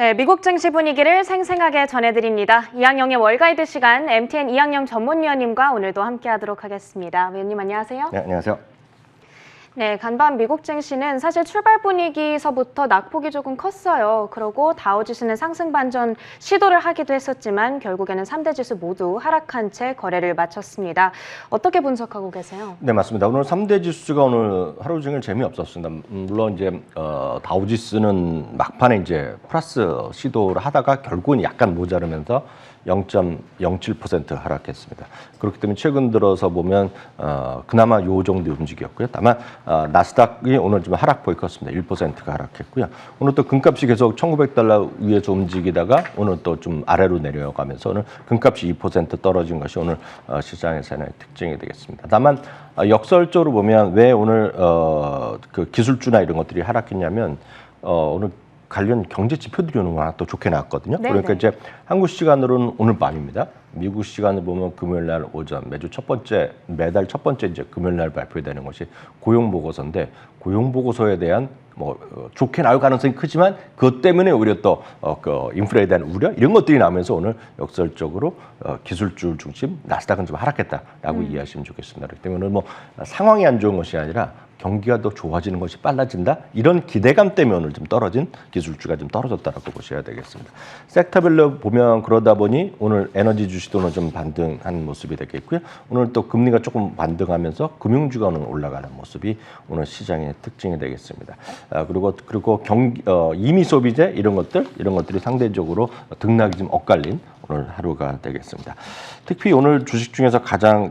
네, 미국 증시 분위기를 생생하게 전해드립니다. 이항영의 월가이드 시간, MTN 이항영 전문위원님과 오늘도 함께하도록 하겠습니다. 위원님 안녕하세요. 네, 안녕하세요. 네, 간밤 미국 증시는 사실 출발 분위기서부터 낙폭이 조금 컸어요. 그러고 다우지수는 상승 반전 시도를 하기도 했었지만 결국에는 3대 지수 모두 하락한 채 거래를 마쳤습니다. 어떻게 분석하고 계세요? 네, 맞습니다. 오늘 3대 지수가 오늘 하루 종일 재미없었습니다. 물론 이제 다우지수는 막판에 이제 플러스 시도를 하다가 결국은 약간 모자르면서 0.07% 하락했습니다. 그렇기 때문에 최근 들어서 보면 그나마 요 정도 움직였고요. 다만 나스닥이 오늘 좀 하락폭이 컸습니다. 1%가 하락했고요. 오늘 또 금값이 계속 1,900달러 위에서 움직이다가 오늘 또 좀 아래로 내려가면서 오늘 금값이 2% 떨어진 것이 오늘 시장에서의 특징이 되겠습니다. 다만 역설적으로 보면 왜 오늘 그 기술주나 이런 것들이 하락했냐면 오늘 관련 경제 지표들이 오늘 하나 또 좋게 나왔거든요. 네네. 그러니까 이제 한국 시간으로는 오늘 밤입니다. 미국 시간을 보면 금요일 날 오전 매달 첫 번째 이제 금요일 날 발표되는 것이 고용 보고서인데 고용 보고서에 대한 좋게 나올 가능성이 크지만 그것 때문에 오히려 또 그 인플레에 대한 우려 이런 것들이 나오면서 오늘 역설적으로 기술주 중심 나스닥은 좀 하락했다라고 이해하시면 좋겠습니다. 그렇기 때문에 오늘 상황이 안 좋은 것이 아니라 경기가 더 좋아지는 것이 빨라진다 이런 기대감 때문에 오늘 좀 떨어진 기술주가 좀 떨어졌다라고 보셔야 되겠습니다. 섹터별로 보면 그러다 보니 오늘 에너지 주식도는 좀 반등한 모습이 되겠고요. 오늘 또 금리가 조금 반등하면서 금융주가 오늘 올라가는 모습이 오늘 시장의 특징이 되겠습니다. 그리고 이미 소비재 이런 것들이 상대적으로 등락이 좀 엇갈린 오늘 하루가 되겠습니다. 특히 오늘 주식 중에서 가장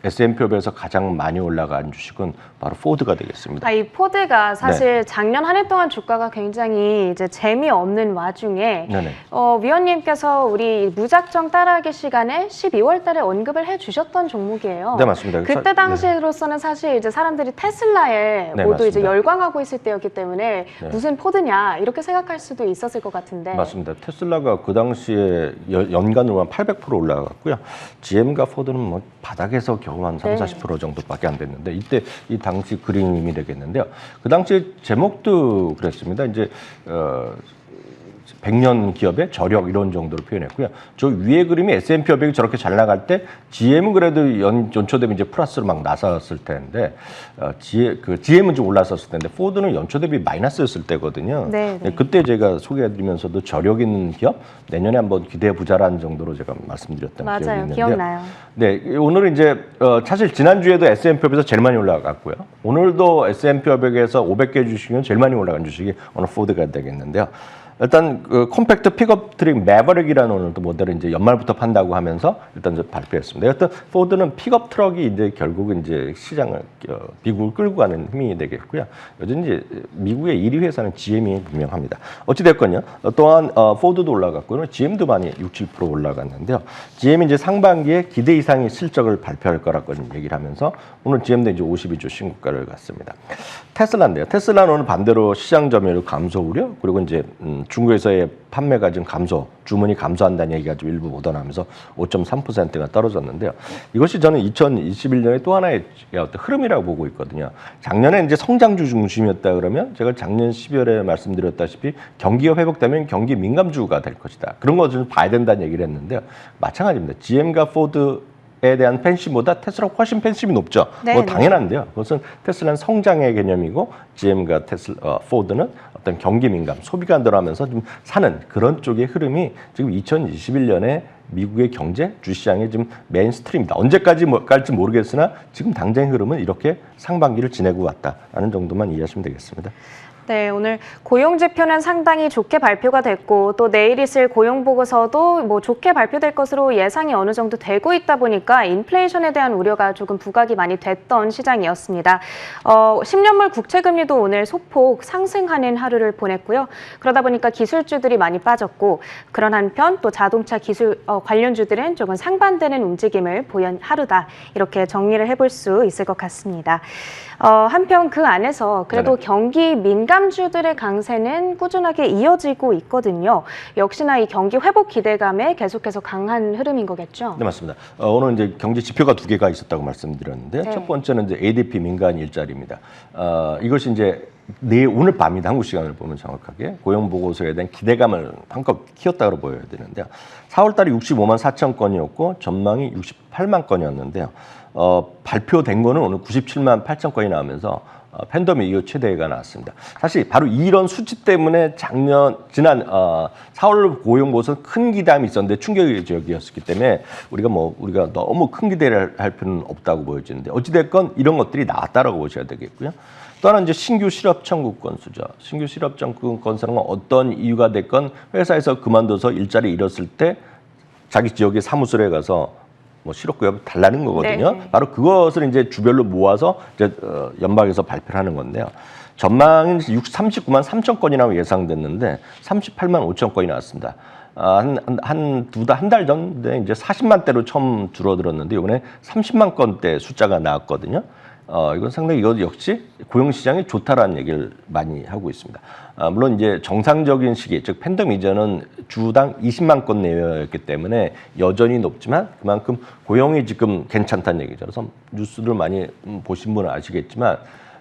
S&P 500에서 가장 많이 올라간 주식은 바로 포드가 되겠습니다. 이 포드가 사실 작년 한 해 동안 주가가 굉장히 이제 재미없는 와중에 위원님께서 우리 무작정 따라하기 시간에 12월 달에 언급을 해주셨던 종목이에요. 네, 맞습니다. 그때 당시로서는 사실 이제 사람들이 테슬라에 모두 맞습니다. 이제 열광하고 있을 때였기 때문에 무슨 포드냐 이렇게 생각할 수도 있었을 것 같은데. 맞습니다. 테슬라가 그 당시에 연간으로 한 800% 올라갔고요. GM과 포드는 바닥에서 겨우 한 30-40% 정도밖에 안 됐는데 이때 이 당시 그림이 되겠는데요. 그 당시 제목도 그랬습니다. 이제 100년 기업의 저력 이런 정도로 표현했고요. 저 위에 그림이 S&P 500이 저렇게 잘 나갈 때 GM은 그래도 연초 대비 이제 플러스로 막 나섰을 텐데 GM은 좀 올랐었을 텐데 포드는 연초 대비 마이너스였을 때거든요. 네. 그때 제가 소개해드리면서도 저력 있는 기업 내년에 한번 기대해 보자라는 정도로 제가 말씀드렸던 기억이 있는데요. 기억나요. 네, 오늘은 이제 사실 지난주에도 S&P 500에서 제일 많이 올라갔고요. 오늘도 S&P 500에서 500개 주식은 제일 많이 올라간 주식이 오늘 포드가 되겠는데요. 일단 컴팩트 픽업 트릭 매버릭이라는 오늘 또 모델을 이제 연말부터 판다고 하면서 일단 발표했습니다. 여튼 포드는 픽업 트럭이 이제 결국은 이제 시장을 미국을 끌고 가는 힘이 되겠고요. 요즘 이제 미국의 1위 회사는 GM이 분명합니다. 어찌 됐건요. 또한 포드도 올라갔고요. GM도 많이 6-7% 올라갔는데요. GM이 이제 상반기에 기대 이상의 실적을 발표할 거라고 얘기를 하면서 오늘 GM도 이제 52조 신고가를 갔습니다. 테슬라인데요. 테슬라는 오늘 반대로 시장 점유율 감소 우려 그리고 이제 중국에서의 판매가 좀 주문이 감소한다는 얘기가 좀 일부 묻어나면서 5.3%가 떨어졌는데요. 이것이 저는 2021년에 또 하나의 어떤 흐름이라고 보고 있거든요. 작년에 이제 성장주 중심이었다 그러면 제가 작년 12월에 말씀드렸다시피 경기가 회복되면 경기 민감주가 될 것이다. 그런 거 좀 봐야 된다는 얘기를 했는데요. 마찬가지입니다. GM과 포드에 대한 팬심보다 테슬라가 훨씬 팬심이 높죠. 당연한데요. 그것은 테슬라는 성장의 개념이고 GM과 포드는 어떤 경기 민감, 소비가 늘어나면서 좀 사는 그런 쪽의 흐름이 지금 2021년에 미국의 경제 주시장의 지금 메인스트림입니다. 언제까지 갈지 모르겠으나 지금 당장의 흐름은 이렇게 상반기를 지내고 왔다라는 정도만 이해하시면 되겠습니다. 네, 오늘 고용 지표는 상당히 좋게 발표가 됐고 또 내일 있을 고용 보고서도 좋게 발표될 것으로 예상이 어느 정도 되고 있다 보니까 인플레이션에 대한 우려가 조금 부각이 많이 됐던 시장이었습니다. 10년물 국채금리도 오늘 소폭 상승하는 하루를 보냈고요. 그러다 보니까 기술주들이 많이 빠졌고 그런 한편 또 자동차 기술 관련주들은 조금 상반되는 움직임을 보인 하루다. 이렇게 정리를 해볼 수 있을 것 같습니다. 한편 그 안에서 그래도 경기 민감 내담주들의 강세는 꾸준하게 이어지고 있거든요. 역시나 이 경기 회복 기대감에 계속해서 강한 흐름인 거겠죠? 네, 맞습니다. 오늘 이제 경제 지표가 두 개가 있었다고 말씀드렸는데 네. 첫 번째는 이제 ADP 민간 일자리입니다. 이것이 이제 오늘 밤이다, 한국 시간을 보면 정확하게 고용 보고서에 대한 기대감을 한껏 키웠다고 보여야 되는데요. 4월달에 65만 4천 건이었고 전망이 68만 건이었는데요. 발표된 거는 오늘 97만 8천 건이 나오면서 팬데믹 이후 최대가 나왔습니다. 사실 바로 이런 수치 때문에 지난 4월 고용 보고서 큰 기대감이 있었는데 충격적이었기 때문에 우리가 너무 큰 기대를 할 필요는 없다고 보여지는데 어찌됐건 이런 것들이 나왔다라고 보셔야 되겠고요. 또 하나는 이제 신규 실업 청구 건수죠. 신규 실업 청구 건수는 어떤 이유가 됐건 회사에서 그만둬서 일자리 잃었을 때 자기 지역의 사무소에 가서 실업급여 달라는 거거든요. 네. 바로 그것을 이제 주별로 모아서 이제 연방에서 발표를 하는 건데요. 전망은 39만 3천 건이라고 예상됐는데 38만 5천 건이 나왔습니다. 한 달 전에 이제 40만 대로 처음 줄어들었는데 이번에 30만 건대 숫자가 나왔거든요. 이건 상당히 이것 역시 고용시장이 좋다라는 얘기를 많이 하고 있습니다. 물론 이제 정상적인 시기, 즉 팬데믹 이전은 주당 20만 건 내외였기 때문에 여전히 높지만 그만큼 고용이 지금 괜찮다는 얘기죠. 그래서 뉴스를 많이 보신 분은 아시겠지만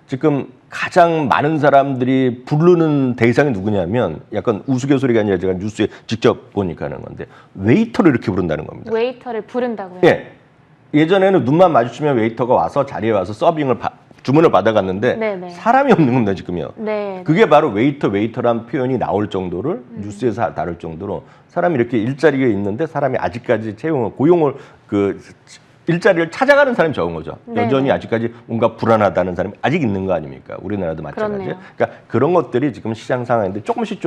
지금 가장 많은 사람들이 부르는 대상이 누구냐면 약간 우스갯소리가 아니라 제가 뉴스에 직접 보니까 하는 건데 웨이터를 이렇게 부른다는 겁니다. 웨이터를 부른다고요? 예. 예전에는 눈만 마주치면 웨이터가 와서 자리에 와서 주문을 받아갔는데 네네. 사람이 없는 겁니다, 지금요. 네. 그게 바로 웨이터란 표현이 나올 정도를 뉴스에서 다룰 정도로 사람이 이렇게 일자리에 있는데 사람이 아직까지 고용을 일자리를 찾아가는 사람이 적은 거죠. 네네. 여전히 아직까지 뭔가 불안하다는 사람이 아직 있는 거 아닙니까? 우리나라도 마찬가지예요. 그렇네요. 그러니까 그런 것들이 지금 시장 상황인데 조금씩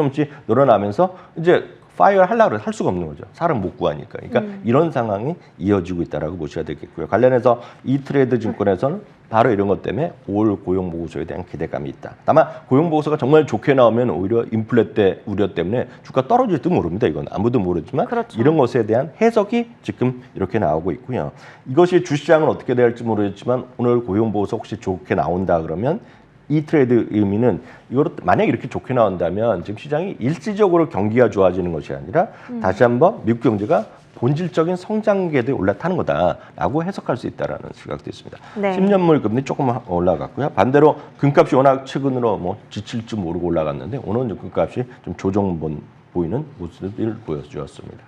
늘어나면서 이제 파이어를 하려고 할 수가 없는 거죠. 사람 못 구하니까. 그러니까 이런 상황이 이어지고 있다라고 보셔야 되겠고요. 관련해서 이트레이드 증권에서는 바로 이런 것 때문에 올 고용 보고서에 대한 기대감이 있다. 다만 고용 보고서가 정말 좋게 나오면 오히려 인플레 때 우려 때문에 주가 떨어질지도 모릅니다. 이건 아무도 모르지만 그렇죠. 이런 것에 대한 해석이 지금 이렇게 나오고 있고요. 이것이 주시장은 어떻게 될지 모르겠지만 오늘 고용 보고서 혹시 좋게 나온다 그러면 이 트레이드 의미는 이거로 만약 이렇게 좋게 나온다면 지금 시장이 일시적으로 경기가 좋아지는 것이 아니라 다시 한번 미국 경제가 본질적인 성장궤도에 올라타는 거다라고 해석할 수 있다라는 시각도 있습니다. 네. 10년물 금리 조금 올라갔고요. 반대로 금값이 워낙 최근으로 지칠 줄 모르고 올라갔는데 오늘은 금값이 좀 조정 보이는 모습을 보여주었습니다.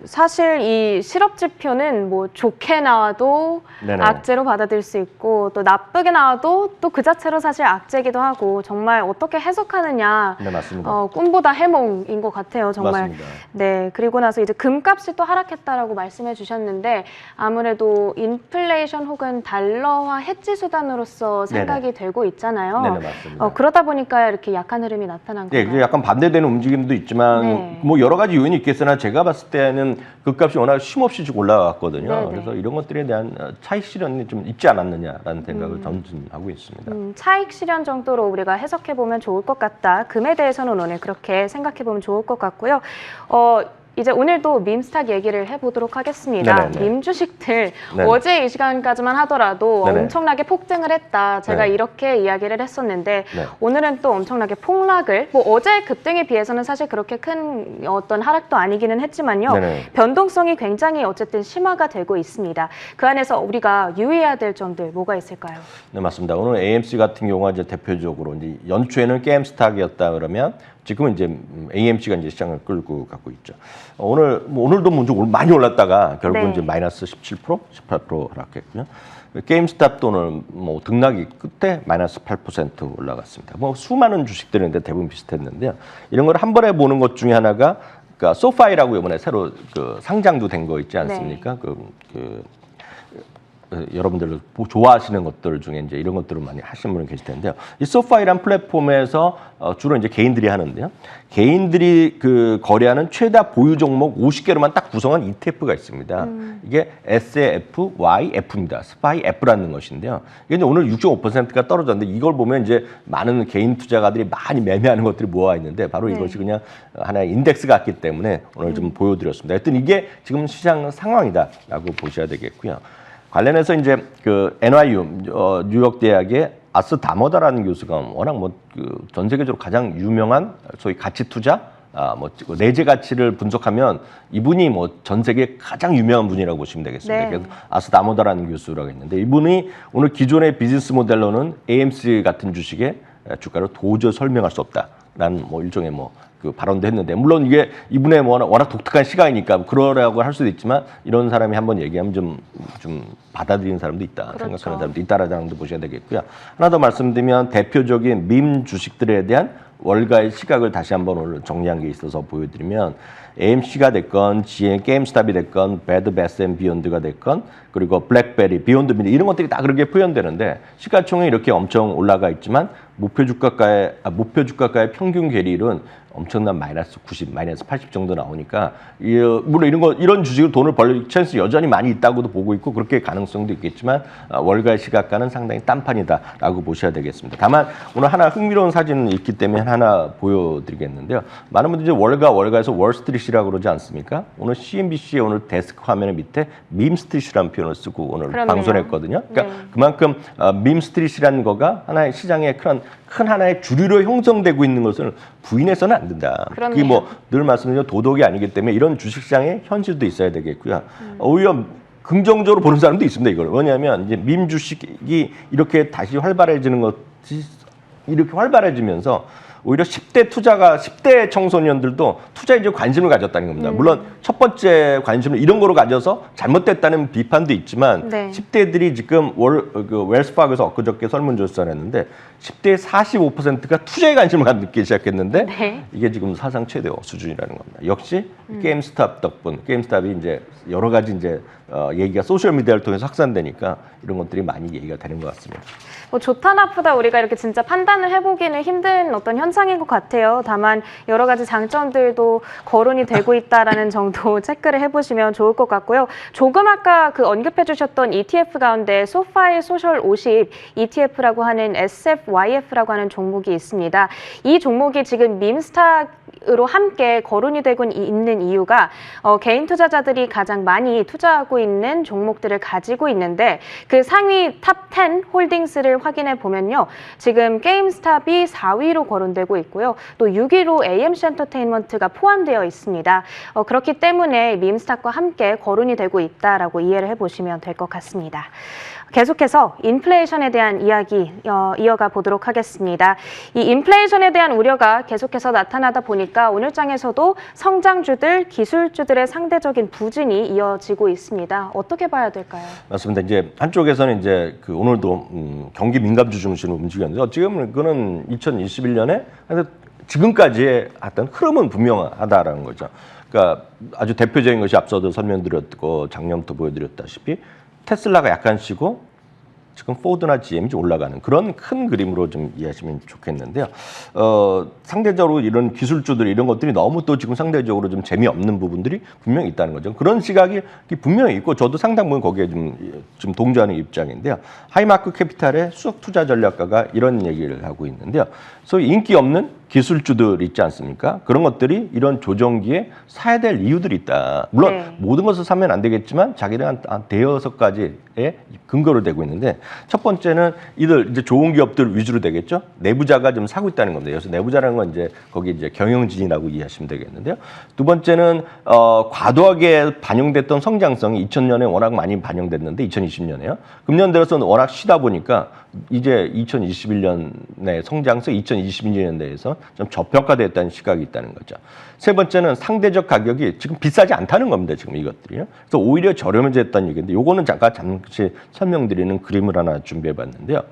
사실 이 실업 지표는 좋게 나와도 네네. 악재로 받아들일 수 있고 또 나쁘게 나와도 또 그 자체로 사실 악재기도 하고 정말 어떻게 해석하느냐 네, 맞습니다. 꿈보다 해몽인 것 같아요. 정말. 맞습니다. 네, 그리고 나서 이제 금값이 또 하락했다라고 말씀해 주셨는데 아무래도 인플레이션 혹은 달러화 해지 수단으로서 생각이 네네. 되고 있잖아요. 네네, 맞습니다. 그러다 보니까 이렇게 약한 흐름이 나타난 네, 거예요. 약간 반대되는 움직임도 있지만 네. 여러 가지 요인이 있겠으나 제가 봤을 때는 금값이 워낙 쉼없이 쭉 올라갔거든요. 네네. 그래서 이런 것들에 대한 차익 실현이 좀 있지 않았느냐라는 생각을 전진하고 있습니다. 차익 실현 정도로 우리가 해석해 보면 좋을 것 같다. 금에 대해서는 오늘 그렇게 생각해 보면 좋을 것 같고요. 이제 오늘도 밈스탁 얘기를 해보도록 하겠습니다. 네네네. 밈 주식들 네네. 어제 이 시간까지만 하더라도 네네. 엄청나게 폭등을 했다. 제가 네. 이렇게 이야기를 했었는데 네. 오늘은 또 엄청나게 폭락을 어제 급등에 비해서는 사실 그렇게 큰 어떤 하락도 아니기는 했지만요. 네네. 변동성이 굉장히 어쨌든 심화가 되고 있습니다. 그 안에서 우리가 유의해야 될 점들 뭐가 있을까요? 네, 맞습니다. 오늘 AMC 같은 경우가 이제 대표적으로 이제 연초에는 게임스탁이었다 그러면 지금은 이제 AMC가 이제 시장을 끌고 가고 있죠. 오늘도 먼저 많이 올랐다가 결국은 네. 이제 마이너스 17%, 18% 하락했고요. 게임스탑도 오늘 등락이 끝에 마이너스 8% 올라갔습니다. 수많은 주식들인데 대부분 비슷했는데요. 이런 걸 한 번에 보는 것 중에 하나가 그러니까 소파이라고 이번에 새로 상장도 된 거 있지 않습니까? 네. 여러분들 좋아하시는 것들 중에 이제 이런 것들을 많이 하시는 분이 계실 텐데요. 이 소파이란 플랫폼에서 주로 이제 개인들이 하는데요. 개인들이 거래하는 최다 보유 종목 50개로만 딱 구성한 ETF가 있습니다. 이게 SFYF입니다. 스파이 F라는 것인데요. 이게 이제 오늘 6.5%가 떨어졌는데 이걸 보면 이제 많은 개인 투자가들이 많이 매매하는 것들이 모아 있는데 바로 네. 이것이 그냥 하나의 인덱스 같기 때문에 오늘 좀 보여드렸습니다. 하여튼 이게 지금 시장 상황이다라고 보셔야 되겠고요. 관련해서 이제 NYU 뉴욕 대학의 아스 다모다라는 교수가 워낙 뭐 전 세계적으로 가장 유명한 소위 가치 투자, 뭐 내재 가치를 분석하면 이분이 뭐 전 세계 가장 유명한 분이라고 보시면 되겠습니다. 네. 그래서 아스 다모다라는 교수라고 있는데 이분이 오늘 기존의 비즈니스 모델로는 AMC 같은 주식의 주가를 도저히 설명할 수 없다라는 뭐 일종의 뭐 그 발언도 했는데 물론 이게 이분의 워낙 독특한 시각이니까 그러라고 할 수도 있지만 이런 사람이 한번 얘기하면 좀 받아들이는 사람도 있다 그렇죠. 생각하는 사람도 있다라는 점도 보셔야 되겠고요. 하나 더 말씀드리면 대표적인 밈 주식들에 대한 월가의 시각을 다시 한번 오늘 정리한 게 있어서 보여드리면 AMC가 됐건 게임스탑이 됐건 배드 베스 앤 비욘드가 됐건 그리고 블랙베리, 비욘드 미트 이런 것들이 다 그렇게 표현되는데 시가총액이 이렇게 엄청 올라가 있지만 목표 주가가의 평균 괴리율은 엄청난 마이너스 90, 마이너스 80 정도 나오니까 물론 이런 주식으로 돈을 벌 찬스 여전히 많이 있다고도 보고 있고 그렇게 가능성도 있겠지만 월가의 시각과는 상당히 딴판이다라고 보셔야 되겠습니다. 다만 오늘 하나 흥미로운 사진이 있기 때문에 하나 보여드리겠는데요. 많은 분들이 이제 월가에서 월스트리트라고 그러지 않습니까? 오늘 CNBC의 오늘 데스크 화면 밑에 밈스트리트라는 표현을 쓰고 오늘 그렇네요. 방송했거든요. 그러니까 네. 그만큼 밈스트리트라는 거가 하나의 시장의 큰 하나의 주류로 형성되고 있는 것을 부인해서는 안 된다. 그렇네요. 그게 뭐 늘 말씀드린 도덕이 아니기 때문에 이런 주식시장의 현실도 있어야 되겠고요. 오히려 긍정적으로 보는 사람도 있습니다. 이걸 왜냐하면 이제 밈 주식이 이렇게 다시 활발해지는 것이 이렇게 활발해지면서 오히려 10대 청소년들도 투자에 이제 관심을 가졌다는 겁니다. 물론 첫 번째 관심을 이런 거로 가져서 잘못됐다는 비판도 있지만 네. 10대들이 지금 웰스파고에서 엊그저께 설문조사를 했는데 10대의 45%가 투자에 관심을 갖기 시작했는데 네. 이게 지금 사상 최대 수준이라는 겁니다. 역시 게임스탑 덕분, 게임스탑이 이제 여러 가지 이제 얘기가 소셜 미디어를 통해서 확산되니까 이런 것들이 많이 얘기가 되는 것 같습니다. 뭐 좋다 나쁘다 우리가 이렇게 진짜 판단을 해보기는 힘든 어떤 현상인 것 같아요. 다만 여러 가지 장점들도 거론이 되고 있다라는 정도 체크를 해보시면 좋을 것 같고요. 조금 아까 그 언급해주셨던 ETF 가운데 소파이 소셜 50 ETF라고 하는 SFYF라고 하는 종목이 있습니다. 이 종목이 지금 밈스탁으로 함께 거론이 되고 있는 이유가 개인 투자자들이 가장 많이 투자하고 있는 종목들을 가지고 있는데 그 상위 탑 10 홀딩스를 확인해 보면요. 지금 게임스탑이 4위로 거론되고 있고요. 또 6위로 AMC 엔터테인먼트가 포함되어 있습니다. 그렇기 때문에 밈스탁과 함께 거론이 되고 있다라고 이해를 해보시면 될 것 같습니다. 계속해서 인플레이션에 대한 이야기 이어가 보도록 하겠습니다. 이 인플레이션에 대한 우려가 계속해서 나타나다 보니까 오늘 장에서도 성장주들, 기술주들의 상대적인 부진이 이어지고 있습니다. 어떻게 봐야 될까요? 맞습니다. 이제 한쪽에서는 이제 그 오늘도 경기 민감주 중심으로 움직였는데 지금 그거는 2021년에 지금까지의 어떤 흐름은 분명하다라는 거죠. 그러니까 아주 대표적인 것이 앞서도 설명드렸고 작년부터 보여드렸다시피 테슬라가 약간 쉬고 지금 포드나 GM이 올라가는 그런 큰 그림으로 좀 이해하시면 좋겠는데요. 상대적으로 이런 기술주들 이런 것들이 너무 또 지금 상대적으로 좀 재미없는 부분들이 분명히 있다는 거죠. 그런 시각이 분명히 있고 저도 상당 부분 거기에 좀 동조하는 입장인데요. 하이마크 캐피탈의 수석 투자 전략가가 이런 얘기를 하고 있는데요. 소위 인기 없는 기술주들 있지 않습니까? 그런 것들이 이런 조정기에 사야 될 이유들이 있다. 물론 네. 모든 것을 사면 안 되겠지만 자기는 한 대여섯 가지의 근거를 대고 있는데 첫 번째는 이들 이제 좋은 기업들 위주로 되겠죠. 내부자가 좀 사고 있다는 겁니다. 그래서 내부자라는 건 이제 거기 이제 경영진이라고 이해하시면 되겠는데요. 두 번째는 과도하게 반영됐던 성장성이 2000년에 워낙 많이 반영됐는데 2020년에요. 금년 들어서는 워낙 쉬다 보니까 이제 2021년의 성장성 2022년대에서 좀 저평가됐다는 시각이 있다는 거죠. 세 번째는 상대적 가격이 지금 비싸지 않다는 겁니다. 지금 이것들이요. 그래서 오히려 저렴해졌다는 얘기인데 요거는 잠시 설명드리는 그림을 하나 준비해봤는데요.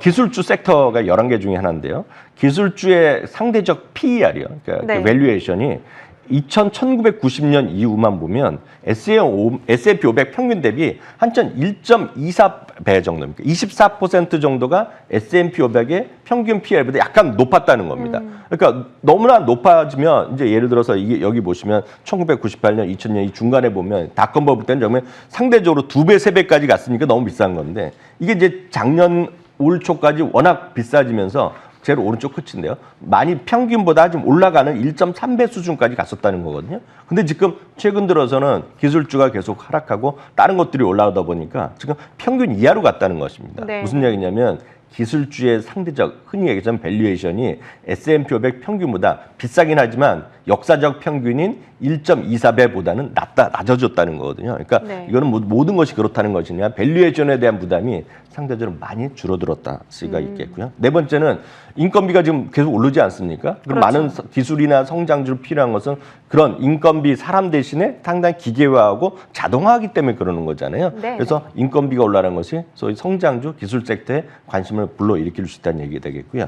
기술주 섹터가 11개 중에 하나인데요. 기술주의 상대적 PER이요. 그러니까 네. 그 밸류에이션이 1990년 이후만 보면 S&P 500 평균 대비 한 1.24배 정도입니다. 24% 정도가 S&P 500의 평균 PER보다 약간 높았다는 겁니다. 그러니까 너무나 높아지면 이제 예를 들어서 이게 여기 보시면 1998년, 2000년 이 중간에 보면 닷컴 버블 때는 정말 상대적으로 2배, 3배까지 갔으니까 너무 비싼 건데 이게 이제 작년 올 초까지 워낙 비싸지면서 제일 오른쪽 끝인데요. 많이 평균보다 좀 올라가는 1.3배 수준까지 갔었다는 거거든요. 근데 지금 최근 들어서는 기술주가 계속 하락하고 다른 것들이 올라오다 보니까 지금 평균 이하로 갔다는 것입니다. 네. 무슨 얘기냐면 기술주의 상대적 흔히 얘기하자면 밸류에이션이 S&P 500 평균보다 비싸긴 하지만 역사적 평균인 1.24배보다는 낮아졌다는 거거든요. 그러니까 네. 이거는 모든 것이 그렇다는 것이냐, 밸류에이션에 대한 부담이 상대적으로 많이 줄어들었다 수가 있겠고요. 네 번째는 인건비가 지금 계속 오르지 않습니까? 그럼 그렇죠. 많은 기술이나 성장주로 필요한 것은 그런 인건비 사람 대신에 상당히 기계화하고 자동화하기 때문에 그러는 거잖아요. 네, 그래서 인건비가 올라가는 것이 소위 성장주 기술 섹터에 관심을 불러일으킬 수 있다는 얘기가 되겠고요.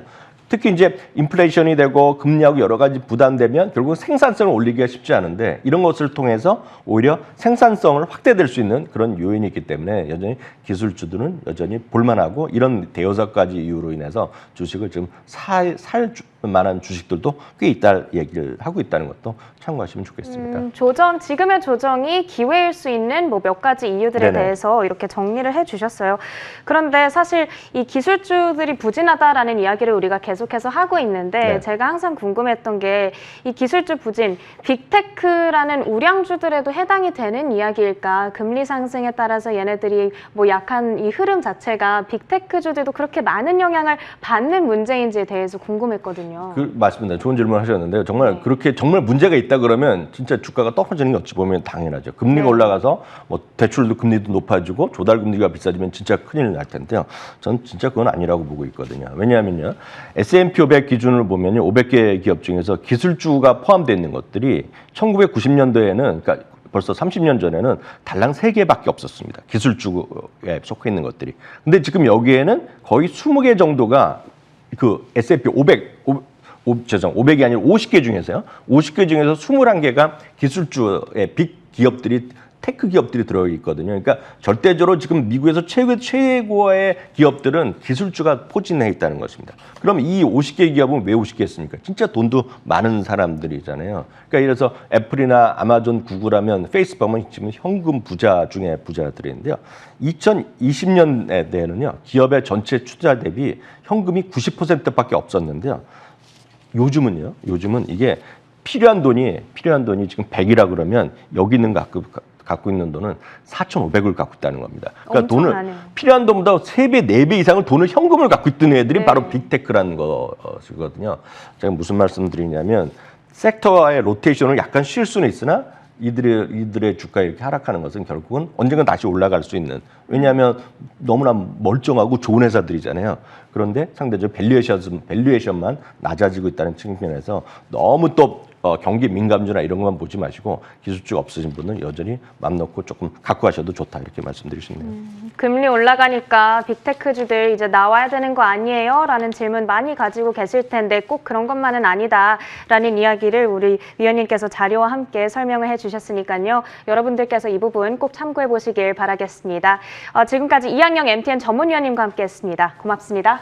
특히 이제 인플레이션이 되고 금리하고 여러 가지 부담되면 결국 생산성을 올리기가 쉽지 않은데 이런 것을 통해서 오히려 생산성을 확대될 수 있는 그런 요인이 있기 때문에 여전히 기술주들은 여전히 볼만하고 이런 대여섯 가지 이유로 인해서 주식을 지금 살 만한 주식들도 꽤 있다 얘기를 하고 있다는 것도 참고하시면 좋겠습니다. 지금의 조정이 기회일 수 있는 뭐 몇 가지 이유들에 네네. 대해서 이렇게 정리를 해주셨어요. 그런데 사실 이 기술주들이 부진하다라는 이야기를 우리가 계속해서 하고 있는데 네. 제가 항상 궁금했던 게 이 기술주 부진, 빅테크라는 우량주들에도 해당이 되는 이야기일까? 금리 상승에 따라서 얘네들이 뭐 약한 이 흐름 자체가 빅테크주들도 그렇게 많은 영향을 받는 문제인지에 대해서 궁금했거든요. 맞습니다. 좋은 질문 하셨는데요. 정말 네. 그렇게 정말 문제가 있다 그러면 진짜 주가가 떨어지는 게 어찌 보면 당연하죠. 금리가 네. 올라가서 뭐 대출도 금리도 높아지고 조달 금리가 비싸지면 진짜 큰일 날 텐데요. 전 진짜 그건 아니라고 보고 있거든요. 왜냐하면요. S&P 500 기준으로 보면 500개 기업 중에서 기술주가 포함되어 있는 것들이 1990년도에는 그러니까 벌써 30년 전에는 달랑 3개밖에 없었습니다. 기술주에 속해 있는 것들이. 근데 지금 여기에는 거의 20개 정도가 그 S&P 500이 아니라 50개 중에서요. 50개 중에서 21개가 기술주의 빅 기업들이 테크 기업들이 들어있거든요. 그러니까 절대적으로 지금 미국에서 최고의 기업들은 기술주가 포진해 있다는 것입니다. 그럼 이 50개 기업은 왜 50개였습니까? 진짜 돈도 많은 사람들이잖아요. 그러니까 예를 들어서 애플이나 아마존, 구글 하면 페이스북 하면 지금 현금 부자 중에 부자들인데요. 2020년에는 기업의 전체 투자 대비 현금이 90%밖에 없었는데요. 요즘은 이게 필요한 돈이 지금 100이라 그러면 여기 있는 갖고 있는 돈은 4,500을 갖고 있다는 겁니다. 그러니까 엄청나네요. 필요한 돈보다 3배, 4배 이상을 돈을 현금을 갖고 있던 애들이 네. 바로 빅테크라는 것이거든요. 제가 무슨 말씀드리냐면 섹터의 로테이션을 약간 쉴 수는 있으나 이들의 주가 이렇게 하락하는 것은 결국은 언젠가 다시 올라갈 수 있는, 왜냐하면 너무나 멀쩡하고 좋은 회사들이잖아요. 그런데 상대적으로 밸류에이션만 낮아지고 있다는 측면에서 너무 또 경기 민감주나 이런 것만 보지 마시고 기술주가 없으신 분은 여전히 맘 놓고 조금 갖고 가셔도 좋다 이렇게 말씀드릴 수 있네요. 금리 올라가니까 빅테크주들 이제 나와야 되는 거 아니에요? 라는 질문 많이 가지고 계실 텐데 꼭 그런 것만은 아니다라는 이야기를 우리 위원님께서 자료와 함께 설명을 해주셨으니까요. 여러분들께서 이 부분 꼭 참고해 보시길 바라겠습니다. 지금까지 이항영 MTN 전문위원님과 함께했습니다. 고맙습니다.